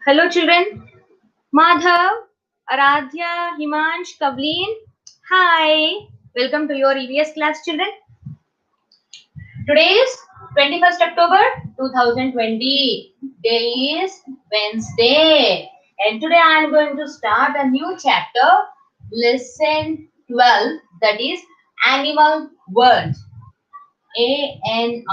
Hello children. Madhav, Aradhya, Himansh, Kavleen. Hi. Welcome to your EVS class children. Today is 21st October 2020. Day is Wednesday. And today I am going to start a new chapter, lesson 12, that is Animal World. A-N-I-M-A-L-D.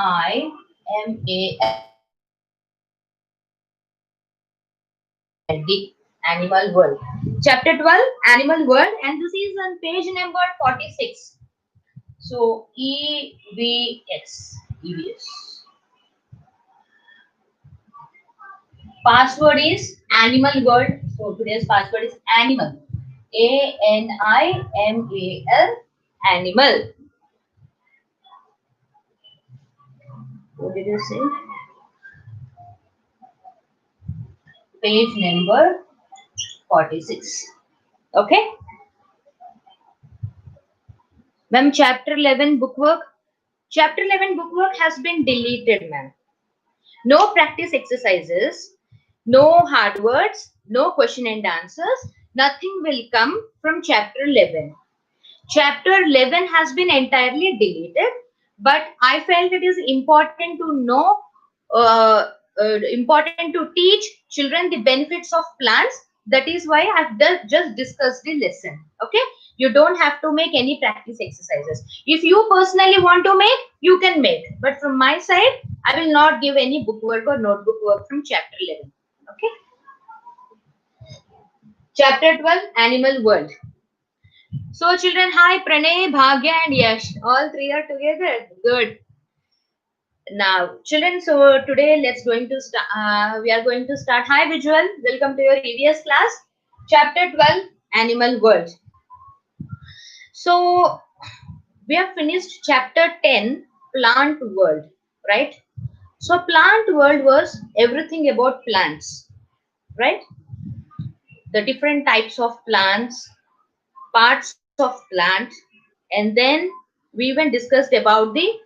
Animal World. Chapter 12, Animal World, and this is on page number 46. So, EVS. Password is Animal World. So, today's password is Animal. A-N-I-M-A-L. Animal. What did you say? Page number 46. Okay. Ma'am, chapter 11 bookwork. Chapter 11 bookwork has been deleted, ma'am. No practice exercises, no hard words, no question and answers. Nothing will come from chapter 11. Chapter 11 has been entirely deleted, but I felt it is important to know, important to teach children the benefits of plants. That is why I've just discussed the lesson. Okay, you don't have to make any practice exercises. If you personally want to make, you can make, but from my side I will not give any bookwork or notebook work from chapter 11. Okay, chapter 12, Animal World. So children, hi Pranay, Bhagya and Yash. All three are together. Good. Now children, so today we are going to start. Hi Visual, welcome to your EVS class. Chapter 12, Animal World. So we have finished chapter 10, Plant World, right? So Plant World was everything about plants, right? The different types of plants, parts of plant, and then we even discussed about the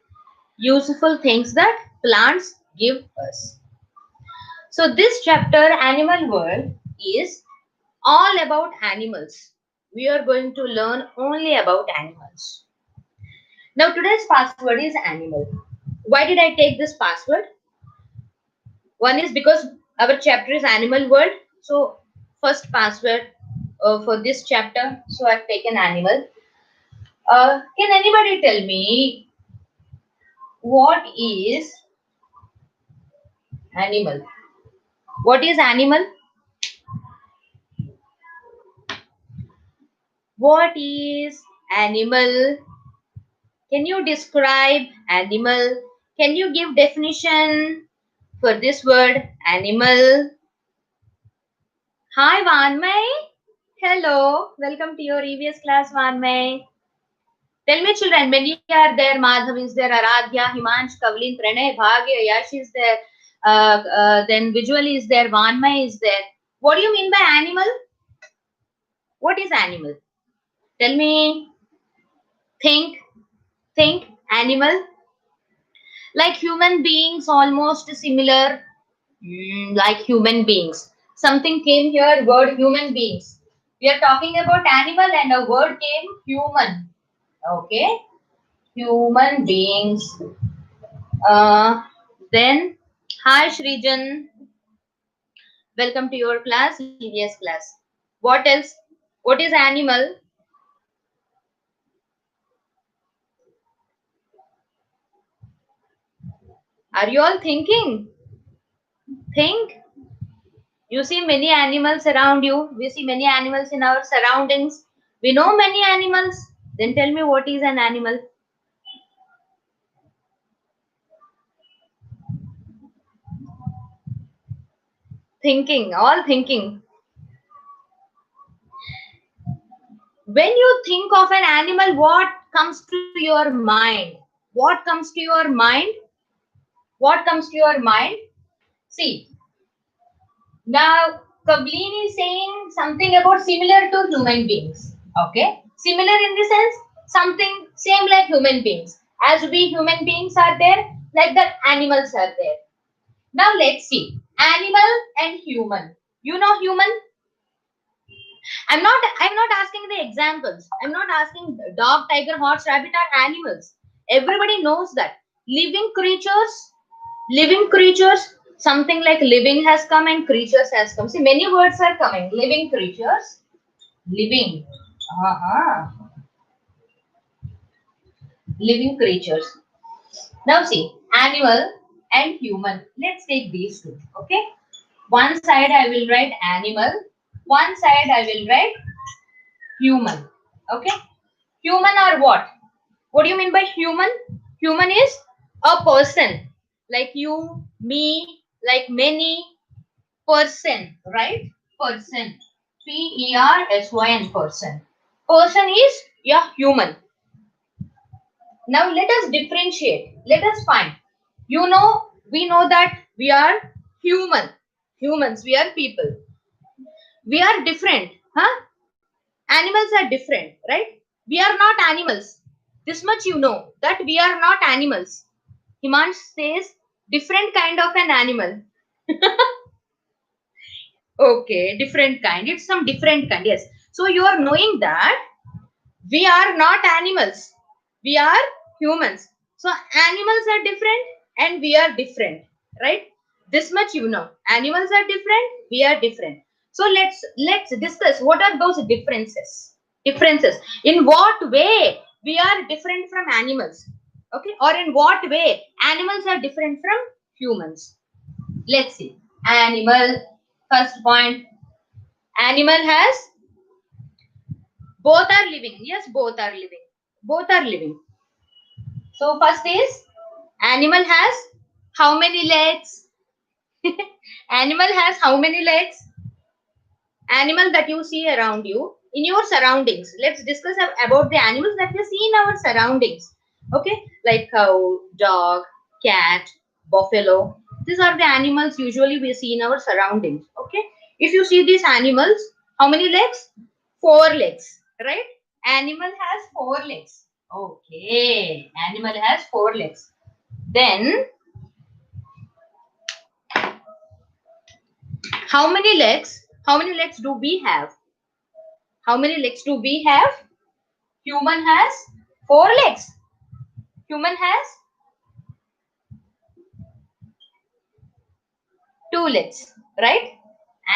useful things that plants give us. So this chapter, Animal World, is all about animals. We are going to learn only about animals. Now today's password is animal. Why did I take this password? One is because our chapter is Animal World. So first password for this chapter. So I've taken animal. Can anybody tell me what is animal? What is animal? What is animal? Can you describe animal? Can you give definition for this word animal? Hi Vanmay. Hello. Welcome to your EVS class, Vanmay. Tell me children, many are there. Madhav is there, Aradhya, Himansh, Kavleen, Pranay, Bhagya, Yash is there. Then Visual is there, Vanmay is there. What do you mean by animal? What is animal? Tell me. Think, animal. Like human beings, almost similar. Like human beings. Something came here, word human beings. We are talking about animal and a word came human. Okay. Human beings. Then, hi Shrijan. Welcome to your class, EVS class. What else? What is animal? Are you all thinking? Think. You see many animals around you. We see many animals in our surroundings. We know many animals. Then tell me what is an animal? Thinking, all thinking. When you think of an animal, what comes to your mind? What comes to your mind? What comes to your mind? See, now Kableen is saying something about similar to human beings. Okay, similar in the sense something same like human beings. As we human beings are there, like the animals are there. Now let's see animal and human. You know human? I'm not asking the examples. I'm not asking dog, tiger, horse, rabbit are animals. Everybody knows that. Living creatures, living creatures, something like living has come and creatures has come. See, many words are coming. Living creatures, living. Uh-huh. Living creatures. Now see, animal and human. Let's take these two. Okay. One side I will write animal. One side I will write human. Okay. Human are what? What do you mean by human? Human is a person. Like you, me, like many. Person, right? Person. Person. Person. Person is yeah, human. Now let us differentiate. Let us find. You know, we know that we are human. Humans, we are people. We are different. Huh? Animals are different, right? We are not animals. This much you know that we are not animals. Himansh says different kind of an animal. Okay, different kind. It's some different kind. Yes. So you are knowing that we are not animals. We are humans. So animals are different and we are different, right? This much you know. Animals are different, we are different. So let's discuss what are those differences. Differences. In what way we are different from animals? Okay, or in what way animals are different from humans? Let's see. Animal. First point. Animal has both are living. Yes, both are living. Both are living. So first is animal has how many legs? Animal has how many legs? Animal that you see around you in your surroundings. Let's discuss about the animals that we see in our surroundings. Okay, like cow, dog, cat, buffalo. These are the animals usually we see in our surroundings. Okay, if you see these animals, how many legs? Four legs, right? Animal has four legs. Okay, animal has four legs. Then, how many legs? How many legs do we have? How many legs do we have? Human has four legs. Human has two legs, right?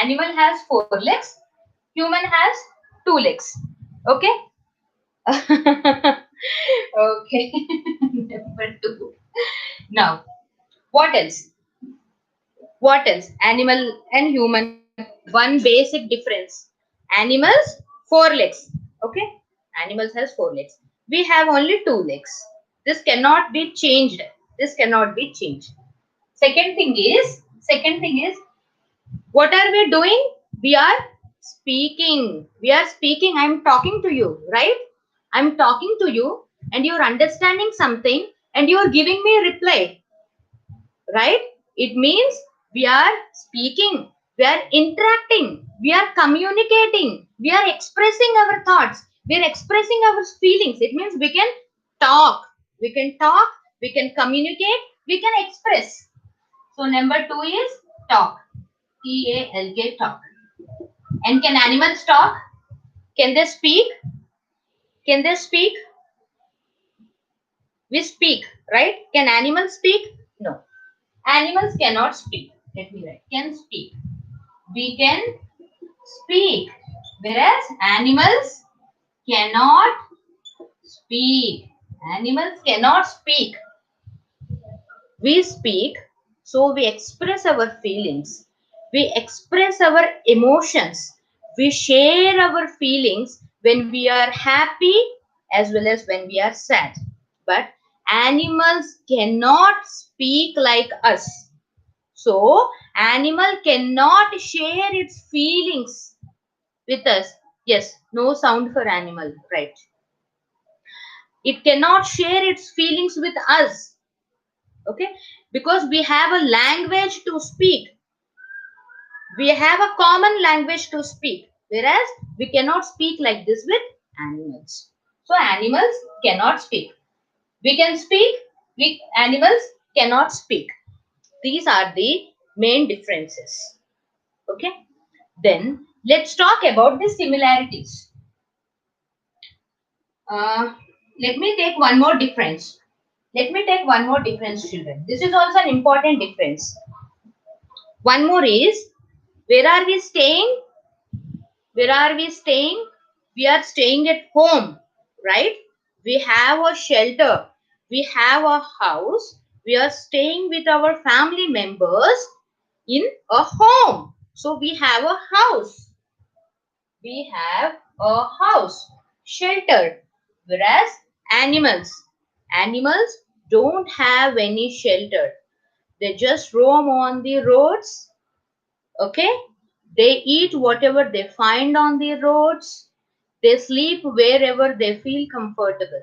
Animal has four legs. Human has two legs. Okay? Okay. Number two. Now, what else? What else? Animal and human. One basic difference. Animals, four legs. Okay? Animals has four legs. We have only two legs. This cannot be changed. This cannot be changed. Second thing is, what are we doing? We are speaking. We are speaking. I'm talking to you, right? I'm talking to you and you're understanding something and you're giving me a reply, right? It means we are speaking, we are interacting, we are communicating, we are expressing our thoughts, we are expressing our feelings. It means we can talk, we can communicate, we can express. So number two is talk. T-A-L-K, talk. And can animals talk? Can they speak? Can they speak? We speak, right? Can animals speak? No. Animals cannot speak. Let me write. Can speak. We can speak. Whereas animals cannot speak. Animals cannot speak. We speak, so we express our feelings. We express our emotions. We share our feelings when we are happy as well as when we are sad. But animals cannot speak like us. So, animal cannot share its feelings with us. Yes, no sound for animal, right? It cannot share its feelings with us. Okay, because we have a language to speak. We have a common language to speak, whereas we cannot speak like this with animals. So animals cannot speak. We can speak, animals cannot speak. These are the main differences. Okay. Then let's talk about the similarities. Let me take one more difference. Let me take one more difference, children. This is also an important difference. One more is, where are we staying? Where are we staying? We are staying at home, right? We have a shelter. We have a house. We are staying with our family members in a home. So we have a house. We have a house, shelter. Whereas animals don't have any shelter. They just roam on the roads. Okay, they eat whatever they find on the roads. They sleep wherever they feel comfortable.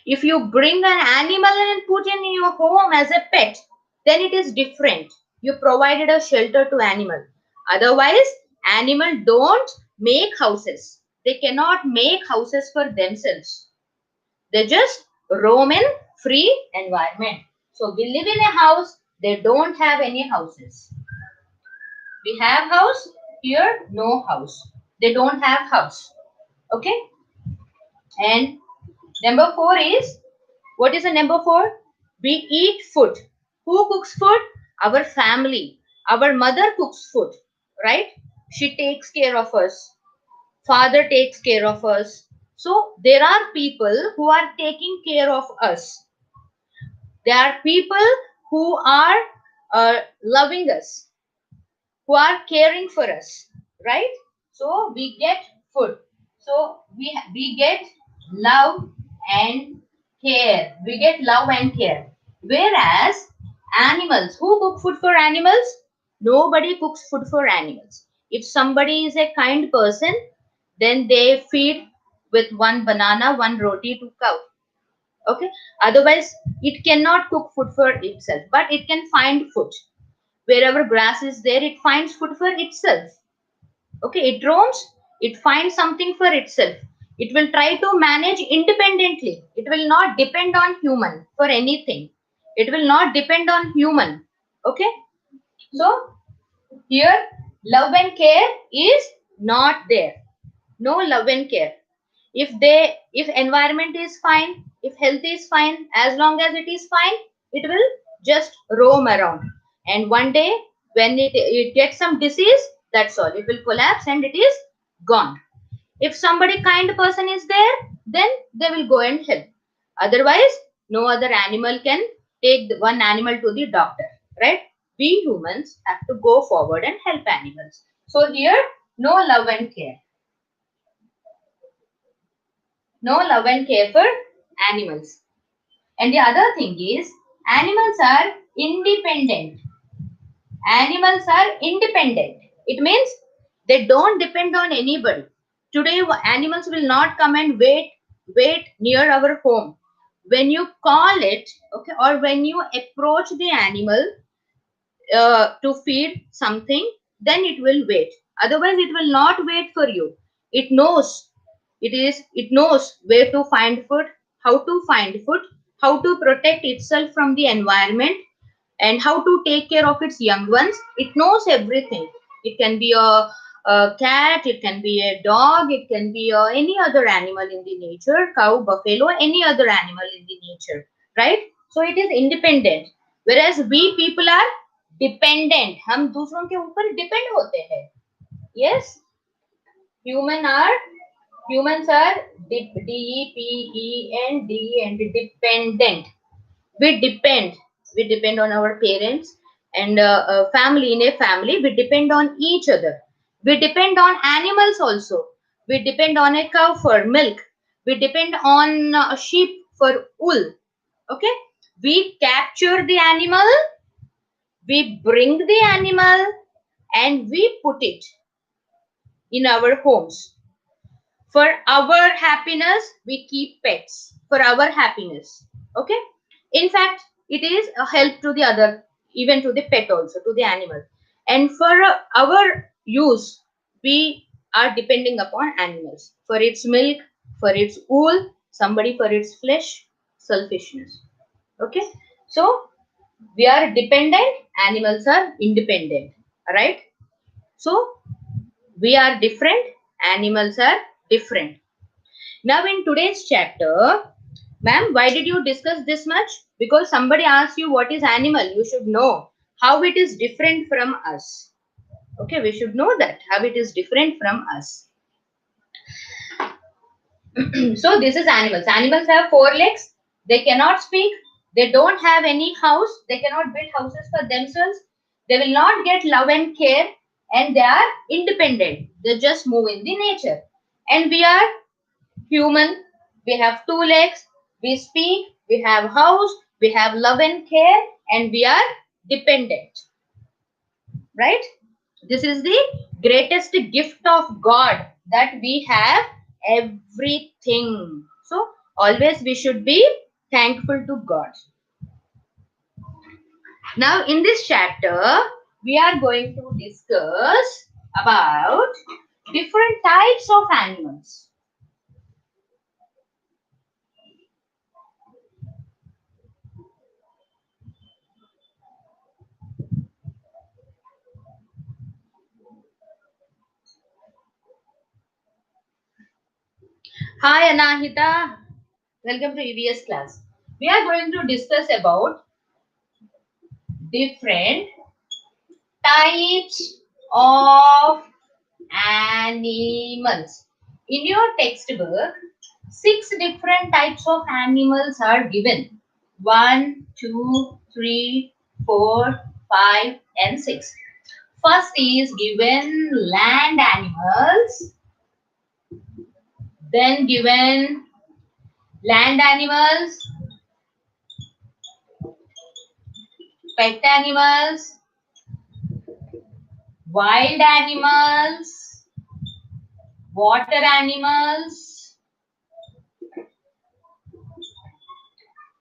If you bring an animal and put in your home as a pet, then it is different. You provided a shelter to animal. Otherwise, animal don't make houses. They cannot make houses for themselves. They just roam in free environment. So we live in a house. They don't have any houses. We have house, here no house. They don't have house. Okay. And number 4 is, what is the number 4? We eat food. Who cooks food? Our family. Our mother cooks food, right? She takes care of us. Father takes care of us. So there are people who are taking care of us. There are people who are loving us, who are caring for us, right? So we get food. So we get love and care. We get love and care. Whereas animals, who cook food for animals? Nobody cooks food for animals. If somebody is a kind person, then they feed with one banana, one roti to cow. Okay. Otherwise, it cannot cook food for itself, but it can find food. Wherever grass is there, it finds food for itself. Okay, it roams, it finds something for itself. It will try to manage independently. It will not depend on human for anything. It will not depend on human. Okay, so here love and care is not there. No love and care. If environment is fine, if health is fine, as long as it is fine, it will just roam around. And one day when it gets some disease, that's all, it will collapse and it is gone. If somebody kind person is there, then they will go and help. Otherwise, no other animal can take one animal to the doctor, right? We humans have to go forward and help animals. So here, no love and care. No love and care for animals. And the other thing is, animals are independent. Animals are independent. It means they don't depend on anybody. Today, animals will not come and wait near our home. When you call it, okay, or when you approach the animal to feed something, then it will wait. Otherwise, it will not wait for you. It knows. It knows where to find food, how to find food, how to protect itself from the environment, and how to take care of its young ones. It knows everything. It can be a cat, it can be a dog, it can be any other animal in the nature, cow, buffalo, any other animal in the nature, right? So it is independent. Whereas we people are dependent. हम दूसरों के ऊपर depend होते हैं. Yes, human are humans are dependent. We depend on our parents, and family. In a family, we depend on each other. We depend on animals also. We depend on a cow for milk. We depend on a sheep for wool. Okay, we capture the animal, we bring the animal, and we put it in our homes. For our happiness, we keep pets for our happiness. Okay, in fact, it is a help to the other, even to the pet also, to the animal. And for our use, we are depending upon animals for its milk, for its wool, somebody for its flesh. Selfishness. Okay, so we are dependent, animals are independent. All right. So we are different, animals are different. Now in today's chapter, ma'am, why did you discuss this much? Because somebody asked you what is animal. You should know how it is different from us. Okay, we should know that, how it is different from us. So this is animals. Animals have 4 legs. They cannot speak. They don't have any house. They cannot build houses for themselves. They will not get love and care. And they are independent. They just move in the nature. And we are human. We have 2 legs. We speak. We have house. We have love and care. And we are dependent. Right? This is the greatest gift of God, that we have everything. So always we should be thankful to God. Now in this chapter, we are going to discuss about different types of animals. Hi Anahita, welcome to EVS class. We are going to discuss about different types of animals. In your textbook, 6 different types of animals are given. 1, 2, 3, 4, 5 and 6. First is given land animals, then given land animals, pet animals, wild animals, water animals,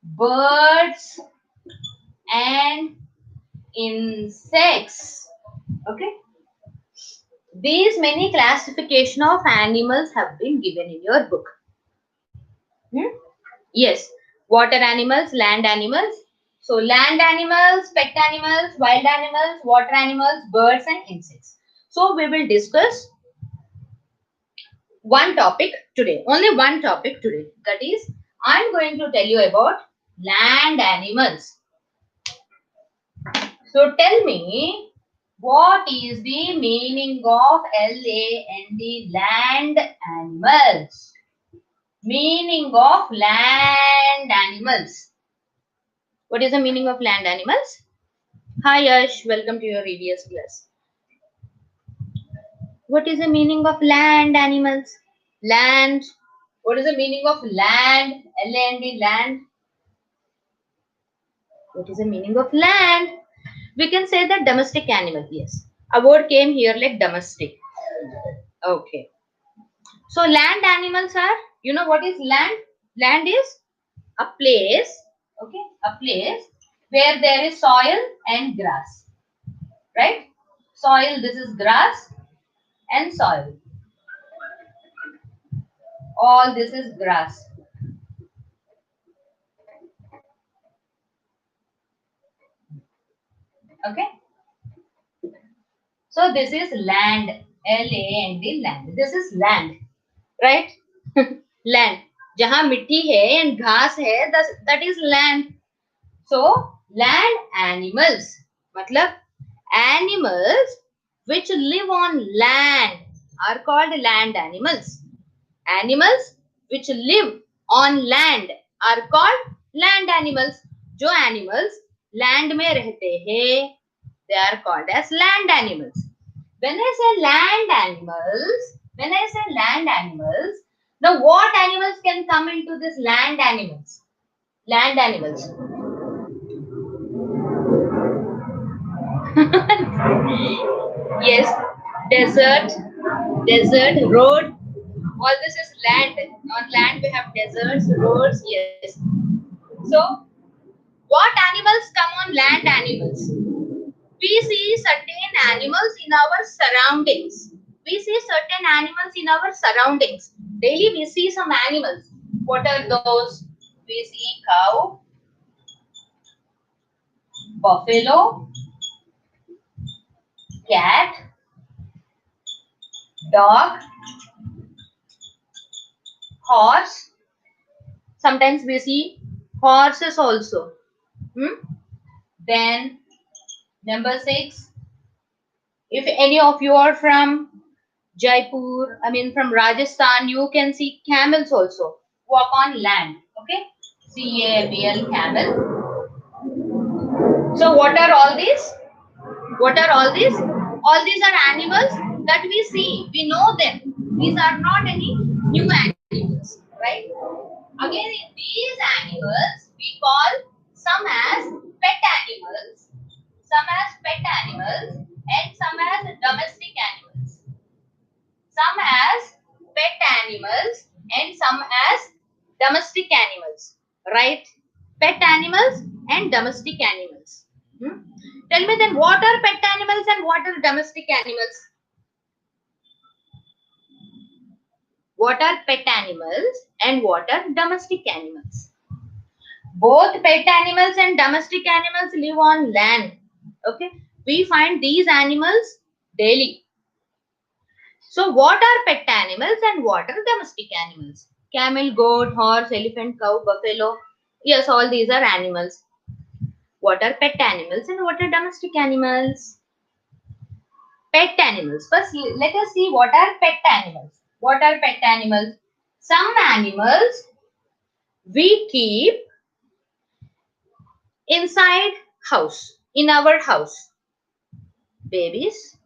birds and insects. Okay. These many classification of animals have been given in your book. Yes. Water animals, land animals. So land animals, pet animals, wild animals, water animals, birds and insects. So we will discuss one topic today. Only one topic today. That is, I am going to tell you about land animals. So tell me, what is the meaning of LAND, land animals? Meaning of land animals. What is the meaning of land animals? Hi Yash, welcome to your EVS class. What is the meaning of land animals? Land. What is the meaning of land? LAND, land. What is the meaning of land? We can say that domestic animal. Yes. A word came here like domestic. Okay. So land animals are, you know what is land? Land is a place, okay, a place where there is soil and grass, right? Soil, this is grass and soil. All this is grass. Okay. So this is land, LAND, land. This is land, right? Land. जहाँ मिट्टी है and घास है, that is land. So land animals, मतलब animals which live on land are called land animals. Animals which live on land are called land animals. जो animals land में रहते हैं, they are called as land animals. When I say land animals, now what animals can come into this land animals? Land animals. Yes, desert, road. All this is land. On land we have deserts, roads. Yes. So, what animals come on land animals? We see certain animals in our surroundings. We see certain animals in our surroundings. Daily we see some animals. What are those? We see cow, buffalo, cat, dog, horse. Sometimes we see horses also. Then number 6, if any of you are from Jaipur, I mean from Rajasthan, you can see camels also walk on land. Okay, CAMEL, camel. So what are all these? What are all these? All these are animals that we see. We know them. These are not any new animals, right? Again, these animals we call some as pet animals, some as pet animals, and some as domestic animals. Some as pet animals and some as domestic animals, right? Pet animals and domestic animals. Tell me then, what are pet animals and what are domestic animals? What are pet animals and what are domestic animals? Both pet animals and domestic animals live on land. Okay, we find these animals daily. So what are pet animals and what are domestic animals? Camel, goat, horse, elephant, cow, buffalo. Yes, all these are animals. What are pet animals and what are domestic animals? Pet animals. First, let us see what are pet animals. What are pet animals? Some animals we keep inside house, in our house. Babies.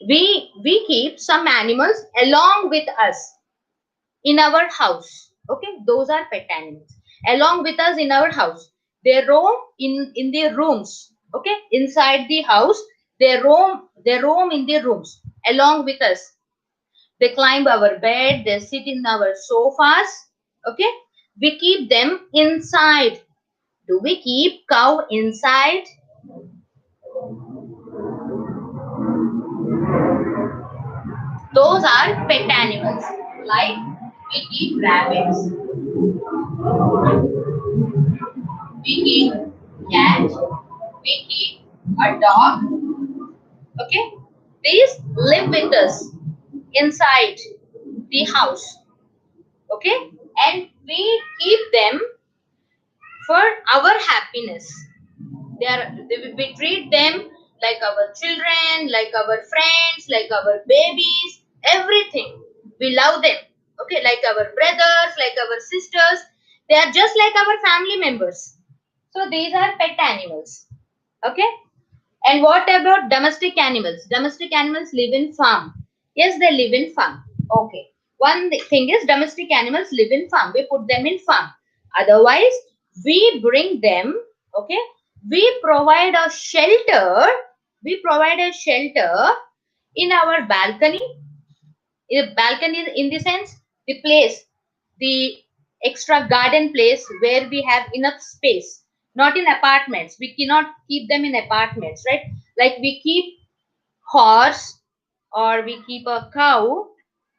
We keep some animals along with us in our house. Okay, those are pet animals along with us in our house. They roam in the rooms. Okay, inside the house they roam in the rooms along with us. They climb our bed, they sit in our sofas. Okay, we keep them inside. Do we keep cow inside? Those are pet animals. Like we keep rabbits, we keep cat, we keep a dog. Okay, these live with us inside the house. Okay, and we keep them for our happiness. We treat them like our children, like our friends, like our babies, everything. We love them. Okay, like our brothers, like our sisters. They are just like our family members. So these are pet animals. Okay. And what about domestic animals? Domestic animals live in farm. Yes, they live in farm. Okay. One thing is domestic animals live in farm. We put them in farm. Otherwise, we bring them. Okay. We provide a shelter. We provide a shelter in our balcony. Balcony is in the sense the place, the extra garden place where we have enough space. Not in apartments. We cannot keep them in apartments, right? Like we keep horse or we keep a cow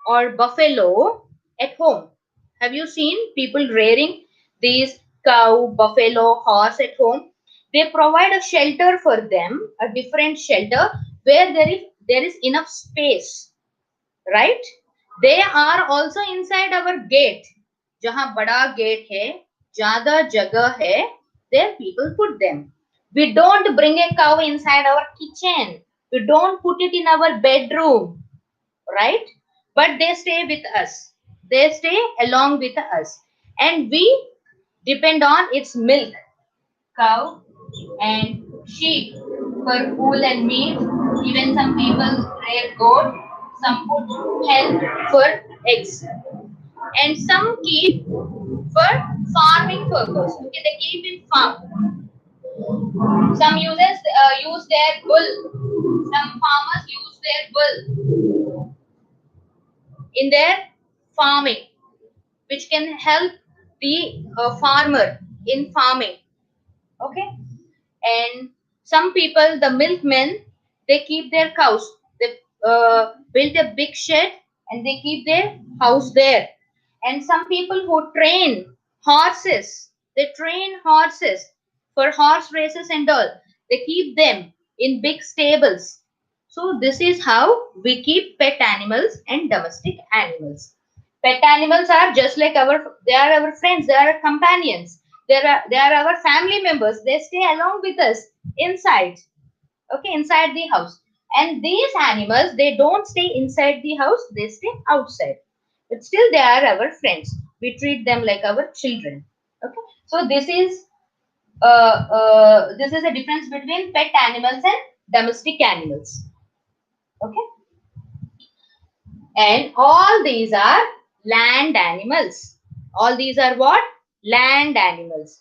or buffalo at home. Have you seen people rearing these cow, buffalo, horse at home? They provide a shelter for them, a different shelter where there is enough space, right? They are also inside our gate. जहाँ बड़ा gate है, ज़्यादा जगह है, there people put them. We don't bring a cow inside our kitchen. We don't put it in our bedroom, right? But they stay with us. They stay along with us, and we depend on its milk. Cow and sheep for wool and meat. Even some people rear goat. Some put hen for eggs, and some keep for farming purpose. Okay, they keep in farm. Some use their wool. Some farmers use their wool in their farming, which can help the farmer in farming. Okay, and some people, the milkmen, they keep their cows. They build a big shed and they keep their house there. And some people who train horses, they train horses for horse races and all. They keep them in big stables. So this is how we keep pet animals and domestic animals. Pet animals are just like they are our friends, they are our companions, they are our family members. They stay along with us inside, okay, inside the house. And these animals, they don't stay inside the house, they stay outside. But still they are our friends. We treat them like our children. Okay. So this is a difference between pet animals and domestic animals. Okay. And all these are land animals. All these are what? Land animals.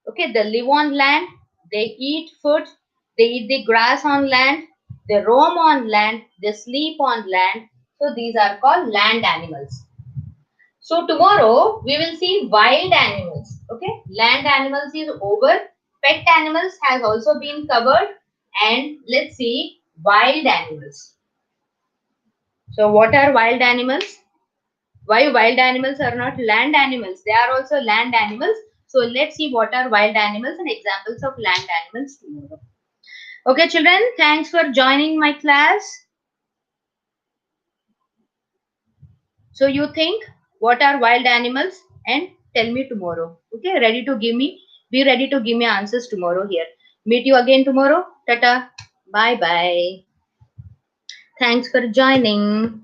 Okay, they live on land, they eat food, they eat the grass on land, they roam on land, they sleep on land. So these are called land animals. So tomorrow we will see wild animals. Okay, land animals is over. Pet animals has also been covered, and let's see wild animals. So what are wild animals? Why wild animals are not land animals? They are also land animals. So let's see what are wild animals and examples of land animals tomorrow. Okay, children, thanks for joining my class. So you think what are wild animals and tell me tomorrow. Okay, be ready to give me answers tomorrow here. Meet you again tomorrow. Tata. Bye bye. Thanks for joining.